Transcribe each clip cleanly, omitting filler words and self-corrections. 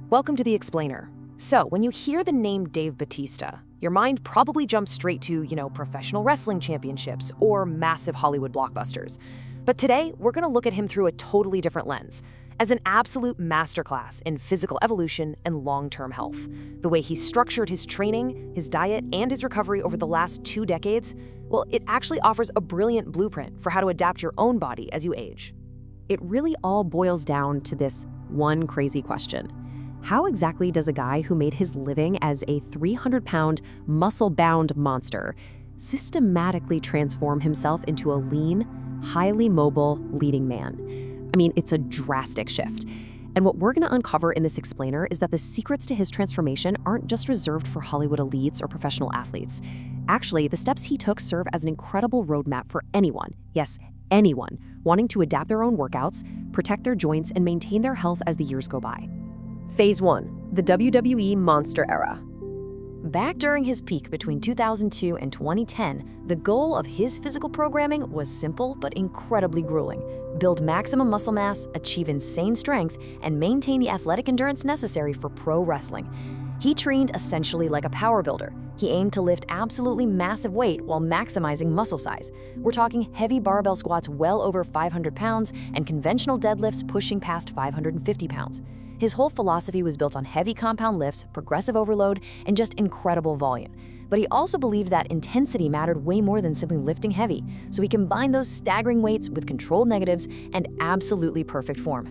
Welcome to The Explainer. So, when you hear the name Dave Batista, your mind probably jumps straight to, professional wrestling championships or massive Hollywood blockbusters. But today, we're going to look at him through a totally different lens, as an absolute masterclass in physical evolution and long-term health. The way he structured his training, his diet, and his recovery over the last 2 decades, well, it actually offers a brilliant blueprint for how to adapt your own body as you age. It really all boils down to this one crazy question. How exactly does a guy who made his living as a 300-pound, muscle-bound monster systematically transform himself into a lean, highly mobile leading man? I mean, it's a drastic shift. And what we're going to uncover in this explainer is that the secrets to his transformation aren't just reserved for Hollywood elites or professional athletes. Actually, the steps he took serve as an incredible roadmap for anyone, yes, anyone, wanting to adapt their own workouts, protect their joints, and maintain their health as the years go by. Phase 1. The WWE Monster Era. Back during his peak between 2002 and 2010, the goal of his physical programming was simple but incredibly grueling. Build maximum muscle mass, achieve insane strength, and maintain the athletic endurance necessary for pro wrestling. He trained essentially like a power builder. He aimed to lift absolutely massive weight while maximizing muscle size. We're talking heavy barbell squats well over 500 pounds and conventional deadlifts pushing past 550 pounds. His whole philosophy was built on heavy compound lifts, progressive overload, and just incredible volume. But he also believed that intensity mattered way more than simply lifting heavy, so he combined those staggering weights with controlled negatives and absolutely perfect form.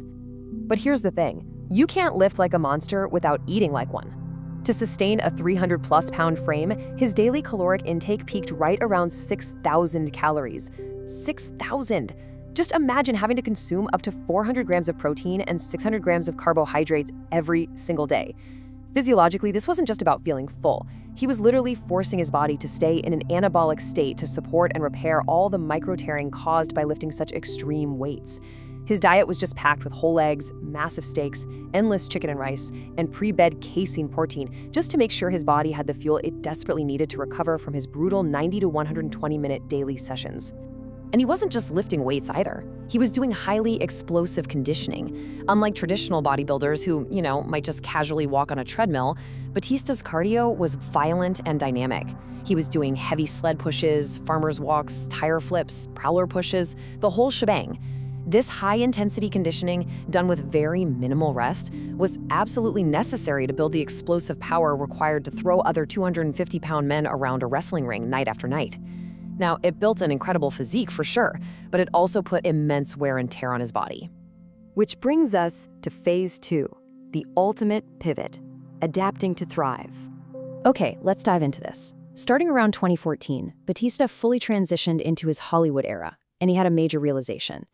But here's the thing, you can't lift like a monster without eating like one. To sustain a 300-plus pound frame, his daily caloric intake peaked right around 6,000 calories. 6,000! Just imagine having to consume up to 400 grams of protein and 600 grams of carbohydrates every single day. Physiologically, this wasn't just about feeling full. He was literally forcing his body to stay in an anabolic state to support and repair all the micro-tearing caused by lifting such extreme weights. His diet was just packed with whole eggs, massive steaks, endless chicken and rice, and pre-bed casein protein, just to make sure his body had the fuel it desperately needed to recover from his brutal 90 to 120-minute daily sessions. And he wasn't just lifting weights either. He was doing highly explosive conditioning. Unlike traditional bodybuilders who, might just casually walk on a treadmill, Batista's cardio was violent and dynamic. He was doing heavy sled pushes, farmer's walks, tire flips, prowler pushes, the whole shebang. This high-intensity conditioning, done with very minimal rest, was absolutely necessary to build the explosive power required to throw other 250-pound men around a wrestling ring night after night. Now, it built an incredible physique for sure, but it also put immense wear and tear on his body. Which brings us to Phase 2, the ultimate pivot, adapting to thrive. Okay, let's dive into this. Starting around 2014, Batista fully transitioned into his Hollywood era, and he had a major realization.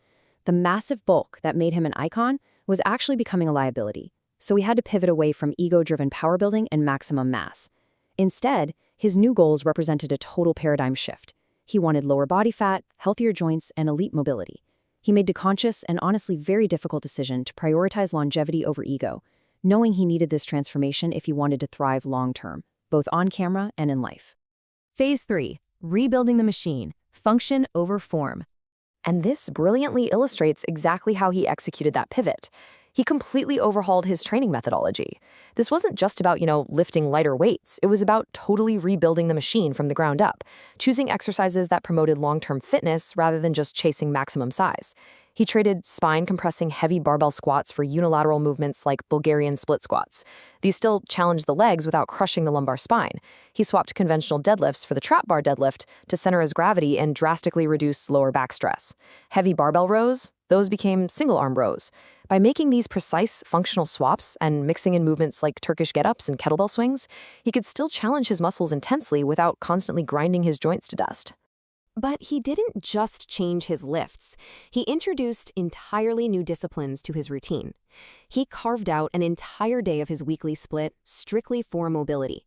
The massive bulk that made him an icon was actually becoming a liability, so he had to pivot away from ego-driven power building and maximum mass. Instead, his new goals represented a total paradigm shift. He wanted lower body fat, healthier joints, and elite mobility. He made the conscious and honestly very difficult decision to prioritize longevity over ego, knowing he needed this transformation if he wanted to thrive long-term, both on camera and in life. Phase 3. Rebuilding the machine. Function over form. And this brilliantly illustrates exactly how he executed that pivot. He completely overhauled his training methodology. This wasn't just about, lifting lighter weights. It was about totally rebuilding the machine from the ground up, choosing exercises that promoted long-term fitness rather than just chasing maximum size. He traded spine-compressing heavy barbell squats for unilateral movements like Bulgarian split squats. These still challenged the legs without crushing the lumbar spine. He swapped conventional deadlifts for the trap bar deadlift to center his gravity and drastically reduce lower back stress. Heavy barbell rows, those became single-arm rows. By making these precise functional swaps and mixing in movements like Turkish get-ups and kettlebell swings, he could still challenge his muscles intensely without constantly grinding his joints to dust. But he didn't just change his lifts. He introduced entirely new disciplines to his routine. He carved out an entire day of his weekly split strictly for mobility.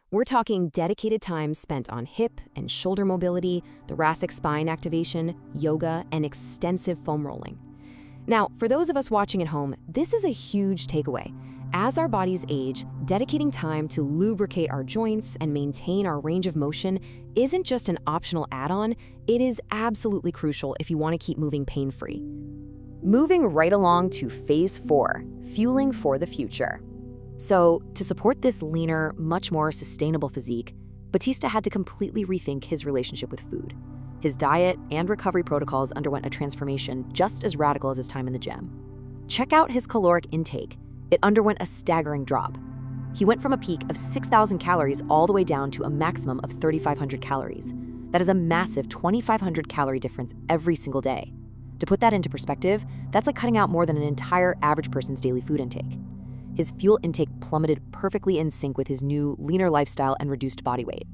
We're talking dedicated time spent on hip and shoulder mobility, thoracic spine activation, yoga, and extensive foam rolling. Now, for those of us watching at home, this is a huge takeaway. As our bodies age, dedicating time to lubricate our joints and maintain our range of motion isn't just an optional add-on, it is absolutely crucial if you want to keep moving pain-free. Moving right along to Phase 4, Fueling for the Future. So, to support this leaner, much more sustainable physique, Batista had to completely rethink his relationship with food. His diet and recovery protocols underwent a transformation just as radical as his time in the gym. Check out his caloric intake. It underwent a staggering drop. He went from a peak of 6,000 calories all the way down to a maximum of 3,500 calories. That is a massive 2,500 calorie difference every single day. To put that into perspective, that's like cutting out more than an entire average person's daily food intake. His fuel intake plummeted perfectly in sync with his new, leaner lifestyle and reduced body weight.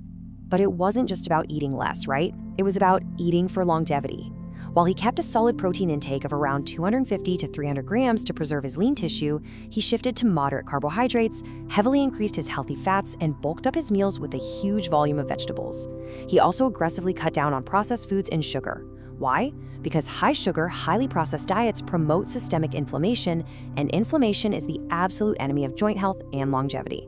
But it wasn't just about eating less, right? It was about eating for longevity. While he kept a solid protein intake of around 250 to 300 grams to preserve his lean tissue, he shifted to moderate carbohydrates, heavily increased his healthy fats, and bulked up his meals with a huge volume of vegetables. He also aggressively cut down on processed foods and sugar. Why? Because high-sugar, highly processed diets promote systemic inflammation, and inflammation is the absolute enemy of joint health and longevity.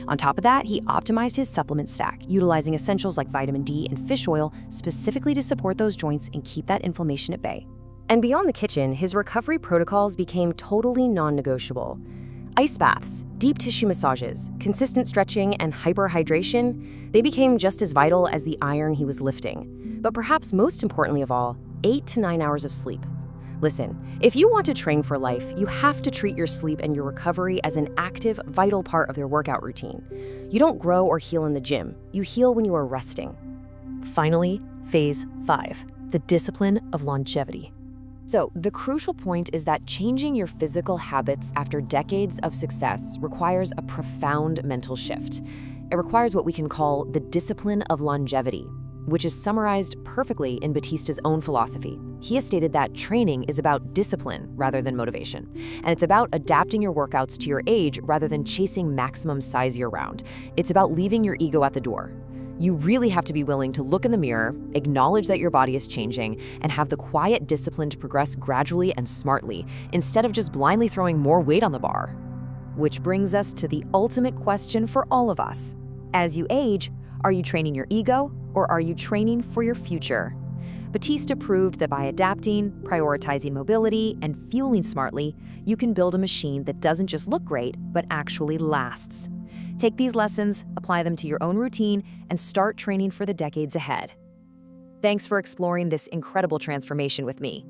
On top of that, he optimized his supplement stack, utilizing essentials like vitamin D and fish oil specifically to support those joints and keep that inflammation at bay. And beyond the kitchen, his recovery protocols became totally non-negotiable. Ice baths, deep tissue massages, consistent stretching, and hyperhydration, they became just as vital as the iron he was lifting. But perhaps most importantly of all, 8 to 9 hours of sleep. Listen, if you want to train for life, you have to treat your sleep and your recovery as an active, vital part of their workout routine. You don't grow or heal in the gym. You heal when you are resting. Finally, phase 5, the discipline of longevity. So, the crucial point is that changing your physical habits after decades of success requires a profound mental shift. It requires what we can call the discipline of longevity, which is summarized perfectly in Batista's own philosophy. He has stated that training is about discipline rather than motivation, and it's about adapting your workouts to your age rather than chasing maximum size year-round. It's about leaving your ego at the door. You really have to be willing to look in the mirror, acknowledge that your body is changing, and have the quiet discipline to progress gradually and smartly, instead of just blindly throwing more weight on the bar. Which brings us to the ultimate question for all of us. As you age, are you training your ego, or are you training for your future? Batista proved that by adapting, prioritizing mobility, and fueling smartly, you can build a machine that doesn't just look great, but actually lasts. Take these lessons, apply them to your own routine, and start training for the decades ahead. Thanks for exploring this incredible transformation with me.